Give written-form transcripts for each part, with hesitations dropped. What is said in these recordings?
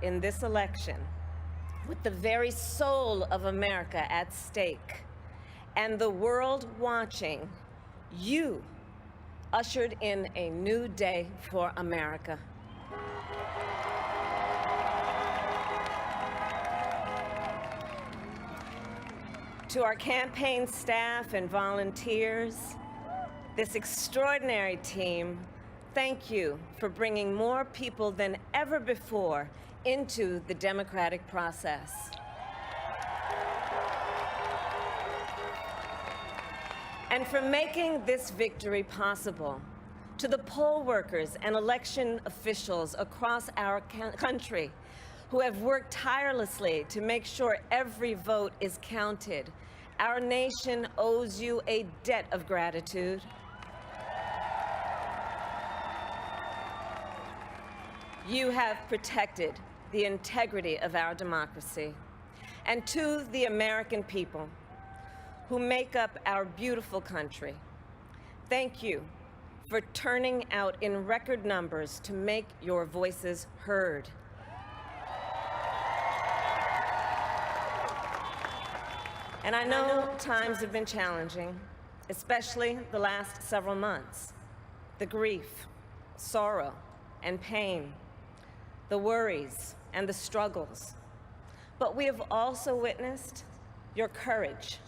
in this election with the very soul of America at stake and the world watching, you ushered in a new day for America. To our campaign staff and volunteers, this extraordinary team, thank you for bringing more people than ever before into the democratic process. And for making this victory possible. To the poll workers and election officials across our country who have worked tirelessly to make sure every vote is counted, our nation owes you a debt of gratitude. You have protected the integrity of our democracy. And to the American people who make up our beautiful country, thank you for turning out in record numbers to make your voices heard. And I know times have been challenging, especially the last several months. The grief, sorrow, and pain, the worries and the struggles. But we have also witnessed your courage,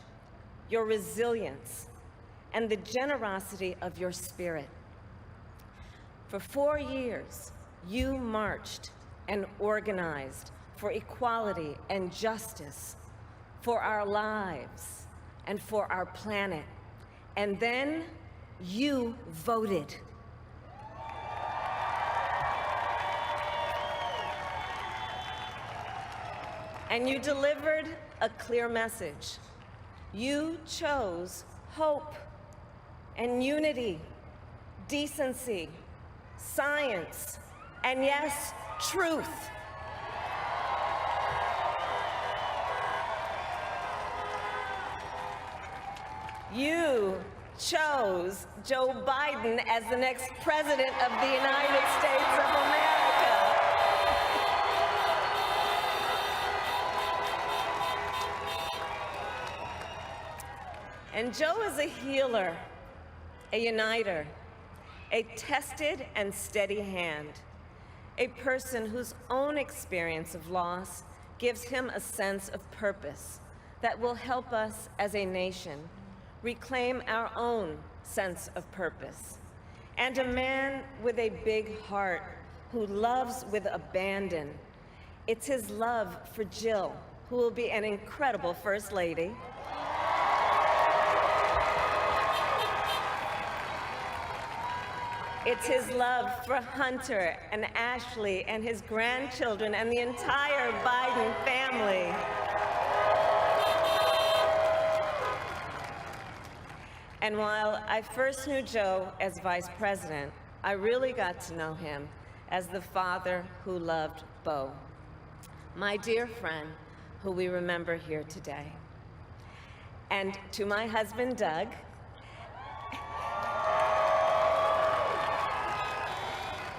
your resilience, and the generosity of your spirit. For 4 years, you marched and organized for equality and justice, for our lives and for our planet. And then you voted. And you delivered a clear message. You chose hope and unity, decency, science, and yes, truth. You chose Joe Biden as the next president of the United States of America. And Joe is a healer, a uniter, a tested and steady hand, a person whose own experience of loss gives him a sense of purpose that will help us as a nation reclaim our own sense of purpose. And a man with a big heart who loves with abandon. It's his love for Jill, who will be an incredible First Lady. It's his love for Hunter and Ashley and his grandchildren and the entire Biden family. And while I first knew Joe as vice president, I really got to know him as the father who loved Bo, my dear friend who we remember here today. And to my husband, Doug,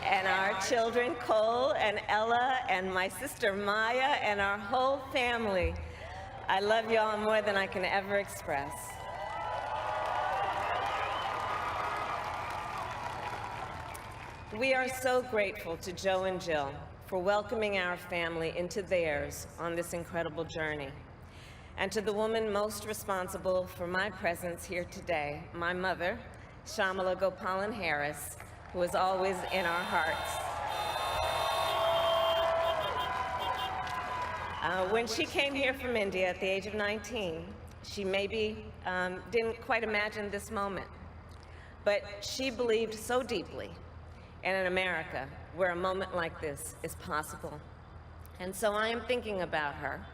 and our children, Cole and Ella, and my sister Maya, and our whole family, I love you all more than I can ever express. We are so grateful to Joe and Jill for welcoming our family into theirs on this incredible journey. And to the woman most responsible for my presence here today, my mother, Shamala Gopalan Harris, who is always in our hearts. When she came here from India at the age of 19, she maybe didn't quite imagine this moment, but she believed so deeply in an America where a moment like this is possible. And so I am thinking about her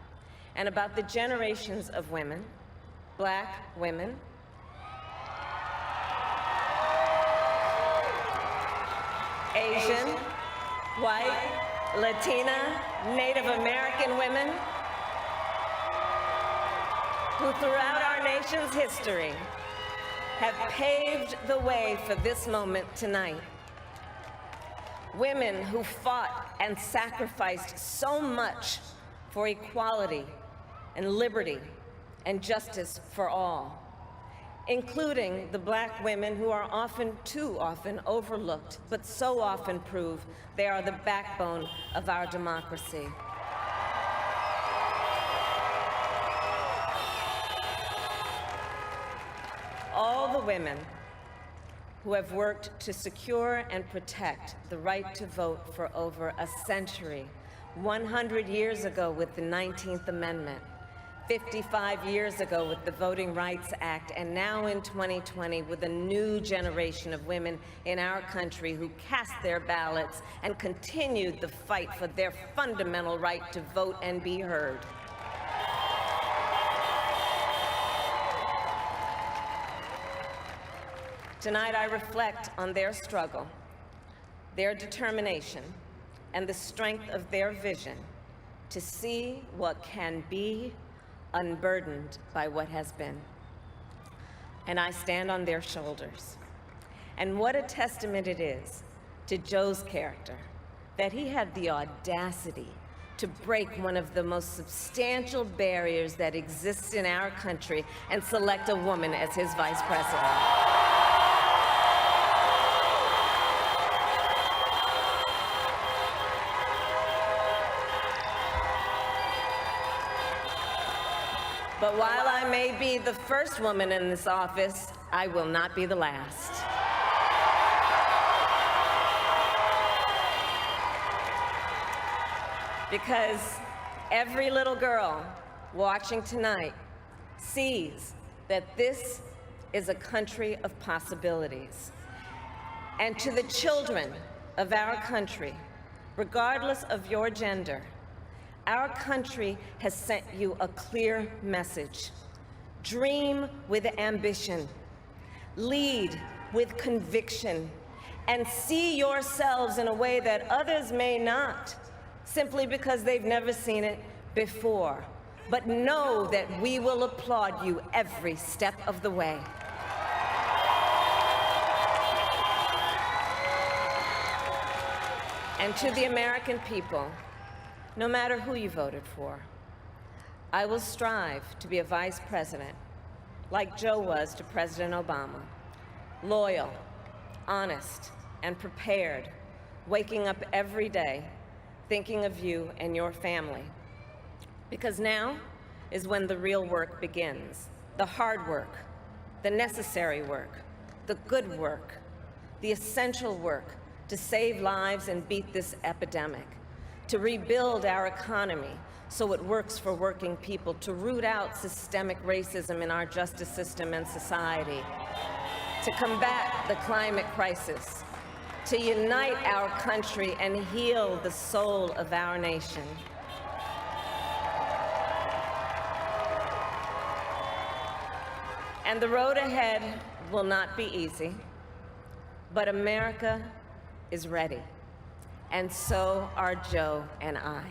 and about the generations of women, Black women, Asian, white, Latina, Native American women, who throughout our nation's history have paved the way for this moment tonight. Women who fought and sacrificed so much for equality and liberty and justice for all, including the Black women who are often, too often, overlooked, but so often prove they are the backbone of our democracy. All the women who have worked to secure and protect the right to vote for over a century, 100 years ago with the 19th Amendment, 55 years ago with the Voting Rights Act, and now in 2020 with a new generation of women in our country who cast their ballots and continued the fight for their fundamental right to vote and be heard. Tonight, I reflect on their struggle, their determination, and the strength of their vision to see what can be unburdened by what has been. And I stand on their shoulders. And what a testament it is to Joe's character that he had the audacity to break one of the most substantial barriers that exists in our country and select a woman as his vice president. But while I may be the first woman in this office, I will not be the last. Because every little girl watching tonight sees that this is a country of possibilities. And to the children of our country, regardless of your gender, our country has sent you a clear message. Dream with ambition, lead with conviction, and see yourselves in a way that others may not, simply because they've never seen it before. But know that we will applaud you every step of the way. And to the American people, no matter who you voted for, I will strive to be a vice president, like Joe was to President Obama, loyal, honest, and prepared, waking up every day thinking of you and your family. Because now is when the real work begins, the hard work, the necessary work, the good work, the essential work to save lives and beat this epidemic, to rebuild our economy so it works for working people, to root out systemic racism in our justice system and society, to combat the climate crisis, to unite our country and heal the soul of our nation. And the road ahead will not be easy, but America is ready. And so are Joe and I.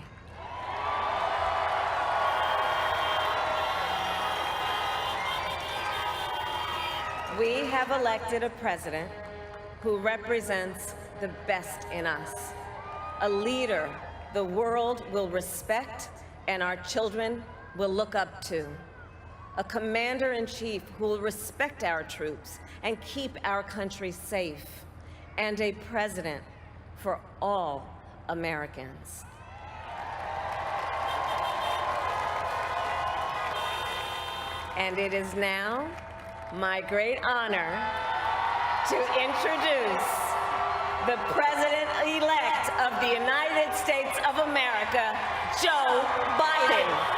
We have elected a president who represents the best in us, a leader the world will respect and our children will look up to, a commander-in-chief who will respect our troops and keep our country safe, and a president for all Americans. And it is now my great honor to introduce the President-elect of the United States of America, Joe Biden.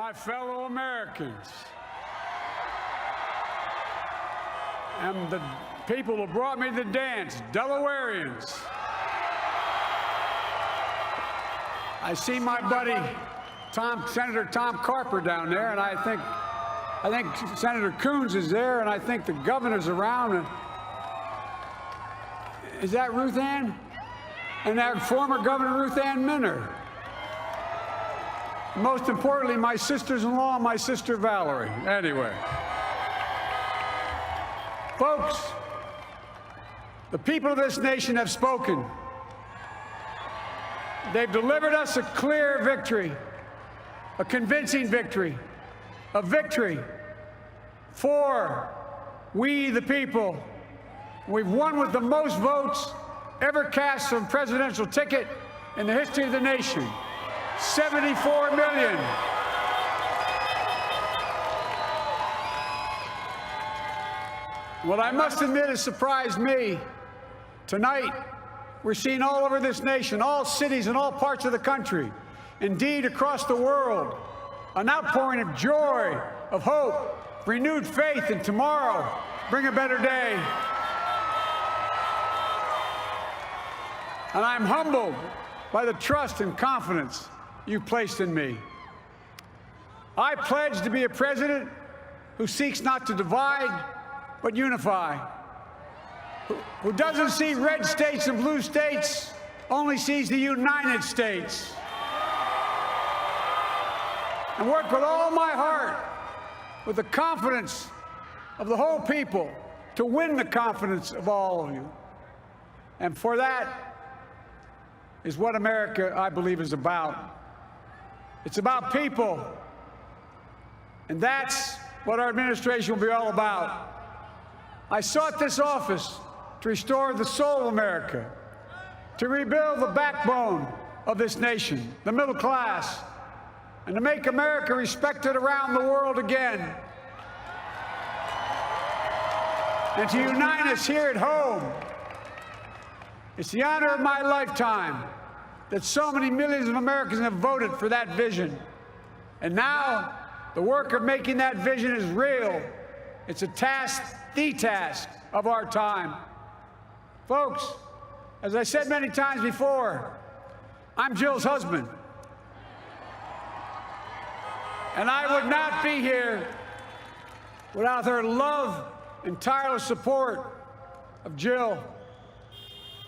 my fellow Americans, and the people who brought me to the dance, Delawareans. I see my buddy Senator Tom Carper down there, and I think Senator Coons is there, and I think the governor's around. And is that Ruth Ann? And that former Governor Ruth Ann Minner. Most importantly, my sisters-in-law, my sister Valerie. Anyway. Folks, the people of this nation have spoken. They've delivered us a clear victory, a convincing victory, a victory for we the people. We've won with the most votes ever cast on a presidential ticket in the history of the nation. 74 million. What I must admit has surprised me. Tonight, we're seeing all over this nation, all cities and all parts of the country, indeed across the world, an outpouring of joy, of hope, renewed faith in tomorrow, bring a better day. And I'm humbled by the trust and confidence you've placed in me. I pledge to be a president who seeks not to divide, but unify, who doesn't see red states and blue states, only sees the United States, and work with all my heart, with the confidence of the whole people, to win the confidence of all of you. And for that is what America, I believe, is about. It's about people. And that's what our administration will be all about. I sought this office to restore the soul of America, to rebuild the backbone of this nation, the middle class, and to make America respected around the world again, and to unite us here at home. It's the honor of my lifetime that so many millions of Americans have voted for that vision. And now, the work of making that vision is real. It's a task, the task of our time. Folks, as I said many times before, I'm Jill's husband. And I would not be here without her love and tireless support of Jill,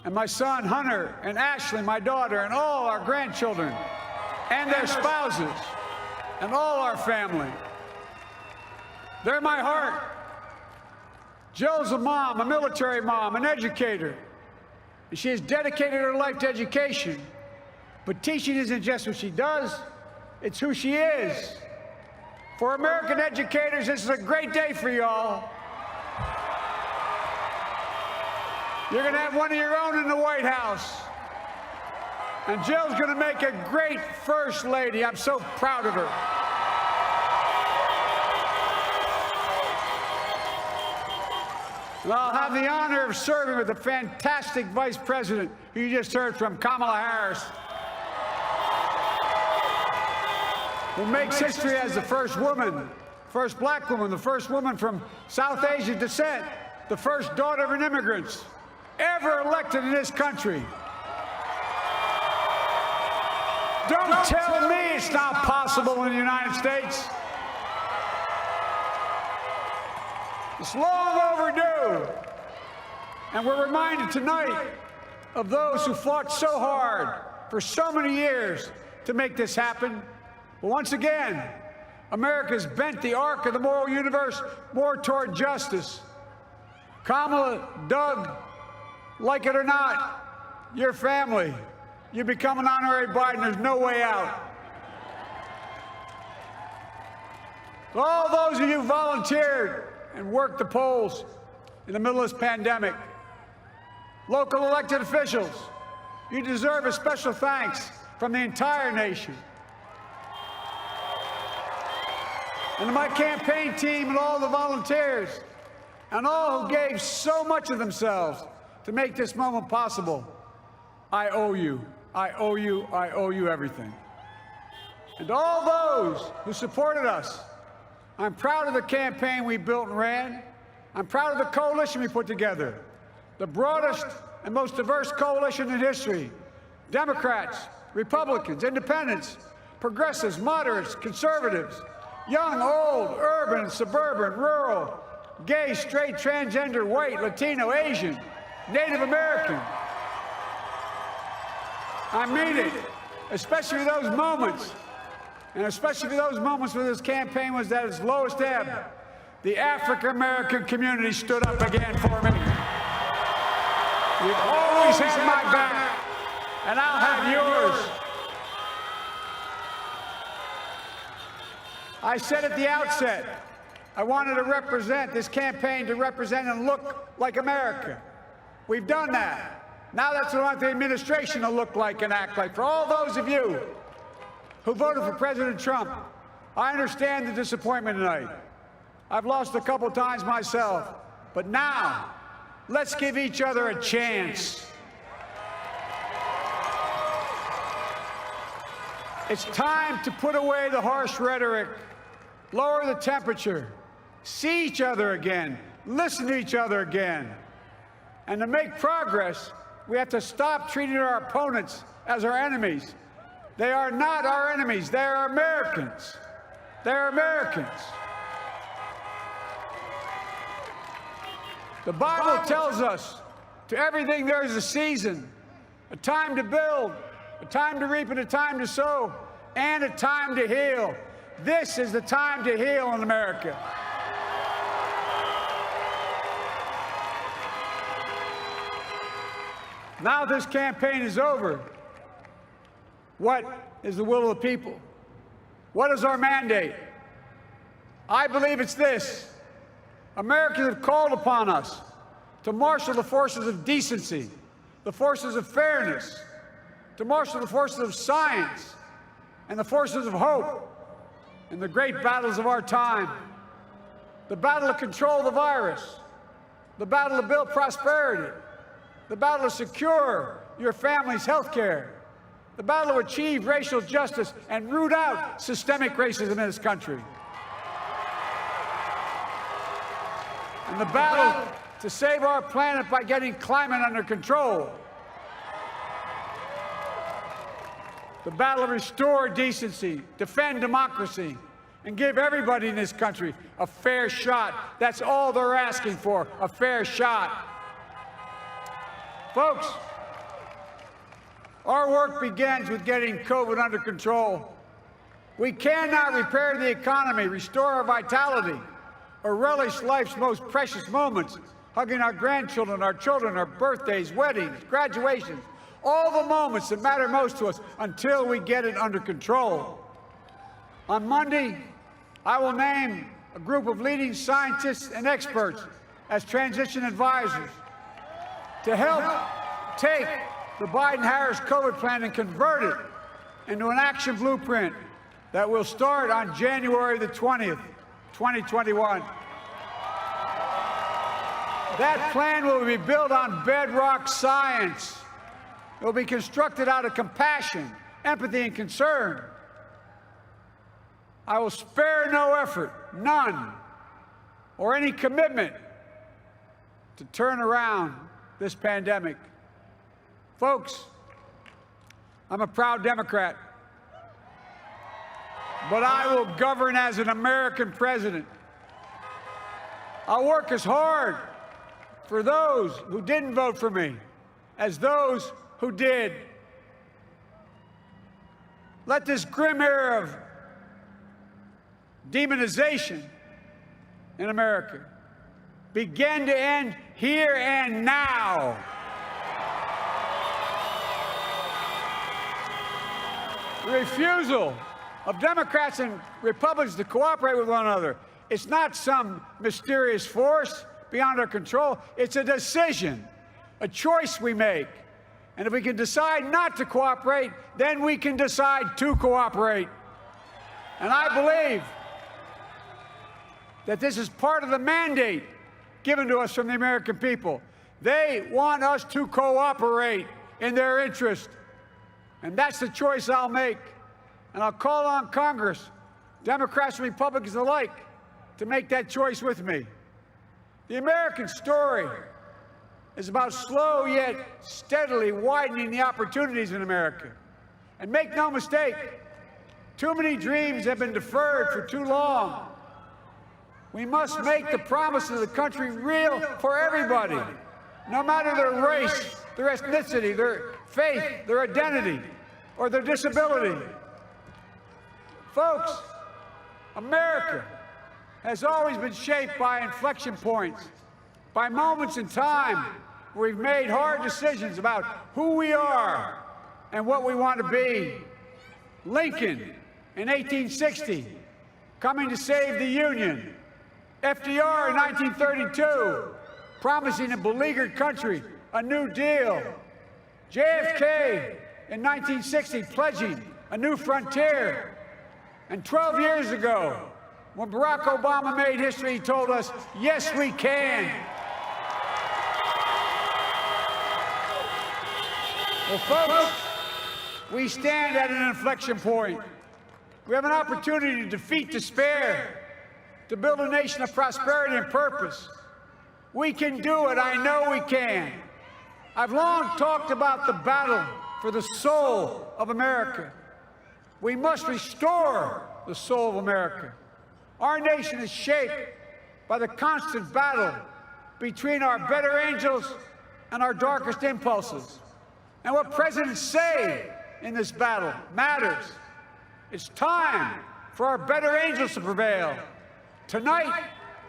and my son Hunter, and Ashley, my daughter, and all our grandchildren, and their spouses, and all our family. They're my heart. Jill's a mom, a military mom, an educator. And she has dedicated her life to education. But teaching isn't just what she does, it's who she is. For American educators, this is a great day for y'all. You're going to have one of your own in the White House. And Jill's going to make a great First Lady. I'm so proud of her. And I'll have the honor of serving with the fantastic Vice President who you just heard from, Kamala Harris, who makes history as the first woman, first black woman, the first woman from South Asian descent, the first daughter of an immigrant ever elected in this country. Don't tell me it's not possible in the United States. It's long overdue. And we're reminded tonight of those who fought so hard for so many years to make this happen. But once again, America's bent the arc of the moral universe more toward justice. Kamala, Doug, like it or not, your family, you become an honorary Biden, there's no way out. So all those of you who volunteered and worked the polls in the middle of this pandemic, local elected officials, you deserve a special thanks from the entire nation. And to my campaign team and all the volunteers, and all who gave so much of themselves to make this moment possible, I owe you. I owe you. I owe you everything. And to all those who supported us, I'm proud of the campaign we built and ran. I'm proud of the coalition we put together, the broadest and most diverse coalition in history. Democrats, Republicans, Independents, progressives, moderates, conservatives, young, old, urban, suburban, rural, gay, straight, transgender, white, Latino, Asian, Native American. I mean it, especially those moments, and especially those moments when this campaign was at its lowest ebb. The African American community stood up again for me. You've always had my back, and I'll have yours. I said at the outset, I wanted to represent this campaign to represent and look like America. We've done that. Now that's what I want the administration to look like and act like. For all those of you who voted for President Trump, I understand the disappointment tonight. I've lost a couple times myself, but now let's give each other a chance. It's time to put away the harsh rhetoric, lower the temperature, see each other again, listen to each other again. And to make progress, we have to stop treating our opponents as our enemies. They are not our enemies. They are Americans. They're Americans. The Bible tells us, to everything there is a season, a time to build, a time to reap, and a time to sow, and a time to heal. This is the time to heal in America. Now this campaign is over. What is the will of the people? What is our mandate? I believe it's this. Americans have called upon us to marshal the forces of decency, the forces of fairness, to marshal the forces of science and the forces of hope in the great battles of our time. The battle to control the virus, the battle to build prosperity, the battle to secure your family's health care, the battle to achieve racial justice and root out systemic racism in this country, and the battle to save our planet by getting climate under control, the battle to restore decency, defend democracy, and give everybody in this country a fair shot. That's all they're asking for, a fair shot. Folks, our work begins with getting COVID under control. We cannot repair the economy, restore our vitality, or relish life's most precious moments, hugging our grandchildren, our children, our birthdays, weddings, graduations, all the moments that matter most to us until we get it under control. On Monday, I will name a group of leading scientists and experts as transition advisors to help take the Biden-Harris COVID plan and convert it into an action blueprint that will start on January the 20th, 2021. That plan will be built on bedrock science. It will be constructed out of compassion, empathy, and concern. I will spare no effort, none, or any commitment to turn around this pandemic. Folks, I'm a proud Democrat, but I will govern as an American president. I'll work as hard for those who didn't vote for me as those who did. Let this grim era of demonization in America begin to end here and now. The refusal of Democrats and Republicans to cooperate with one another, it's not some mysterious force beyond our control. It's a decision, a choice we make. And if we can decide not to cooperate, then we can decide to cooperate. And I believe that this is part of the mandate given to us from the American people. They want us to cooperate in their interest. And that's the choice I'll make. And I'll call on Congress, Democrats and Republicans alike, to make that choice with me. The American story is about slow yet steadily widening the opportunities in America. And make no mistake, too many dreams have been deferred for too long. We must make the promise of the country real for everybody, no matter their race, their ethnicity, their faith, their identity, or their disability. Folks, America has always been shaped by inflection points, by moments in time where we've made hard decisions about who we are and what we want to be. Lincoln in 1860, coming to save the Union. FDR in 1932, promising a beleaguered country a new deal. JFK in 1960, pledging a new frontier. And 12 years ago, when Barack Obama made history, he told us, yes, we can. Well, folks, we stand at an inflection point. We have an opportunity to defeat despair, to build a nation of prosperity and purpose. We can do it. I know we can. I've long talked about the battle for the soul of America. We must restore the soul of America. Our nation is shaped by the constant battle between our better angels and our darkest impulses. And what presidents say in this battle matters. It's time for our better angels to prevail. Tonight,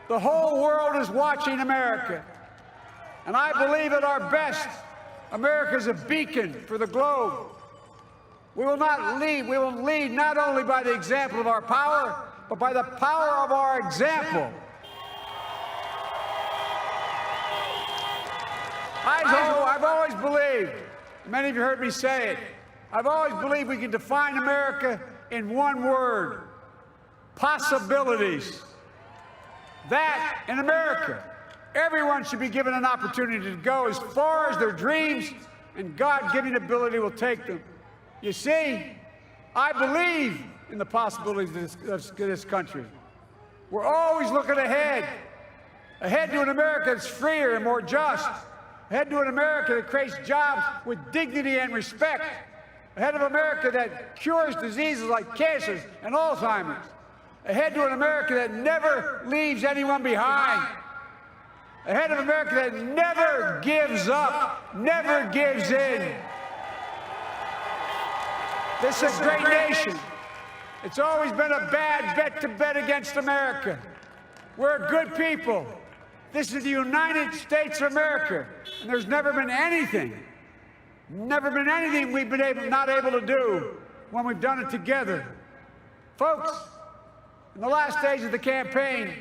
the whole world is watching America. And I believe at our best, America is a beacon for the globe. We will lead not only by the example of our power, but by the power of our example. I've always believed, many of you heard me say it, I've always believed we can define America in one word: possibilities. That, in America, everyone should be given an opportunity to go as far as their dreams and God-given ability will take them. You see, I believe in the possibilities of this country. We're always looking ahead to an America that's freer and more just, ahead to an America that creates jobs with dignity and respect, ahead of America that cures diseases like cancer and Alzheimer's, ahead to an America that never leaves anyone behind, ahead of America that never gives up, never gives in. This is a great nation. It's always been a bad bet to bet against America. We're a good people. This is the United States of America, and there's never been anything we've been not able to do when we've done it together. Folks, in the last days of the campaign,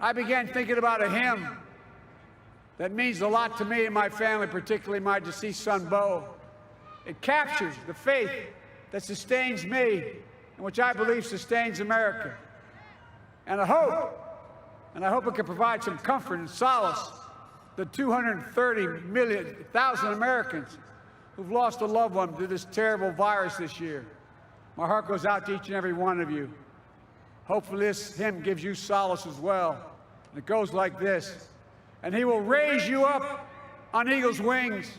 I began thinking about a hymn that means a lot to me and my family, particularly my deceased son, Bo. It captures the faith that sustains me and which I believe sustains America. And I hope it can provide some comfort and solace to 230,000 Americans who've lost a loved one to this terrible virus this year. My heart goes out to each and every one of you. Hopefully this hymn gives you solace as well. And it goes like this: and he will raise you up on eagle's wings,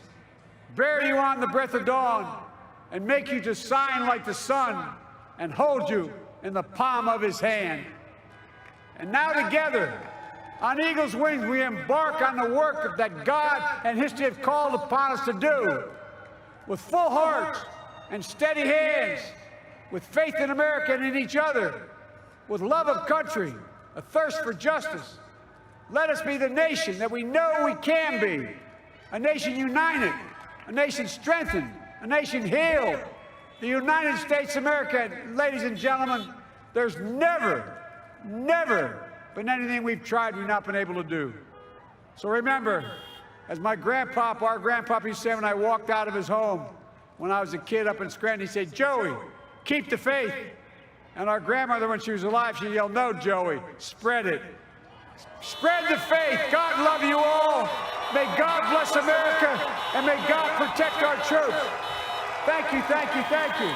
bear you on the breath of dawn, and make you to shine like the sun, and hold you in the palm of his hand. And now together, on eagle's wings, we embark on the work that God and history have called upon us to do. With full hearts and steady hands, with faith in America and in each other, with love of country, a thirst for justice, let us be the nation that we know we can be. A nation united, a nation strengthened, a nation healed. The United States of America, ladies and gentlemen, there's never been anything we've tried we've not been able to do. So remember, as our grandpapa used to say when I walked out of his home when I was a kid up in Scranton, he said, "Joey, keep the faith." And our grandmother, when she was alive, she yelled, "No, Joey, spread it. Spread the faith. God love you all. May God bless America, and may God protect our troops." Thank you, thank you, thank you.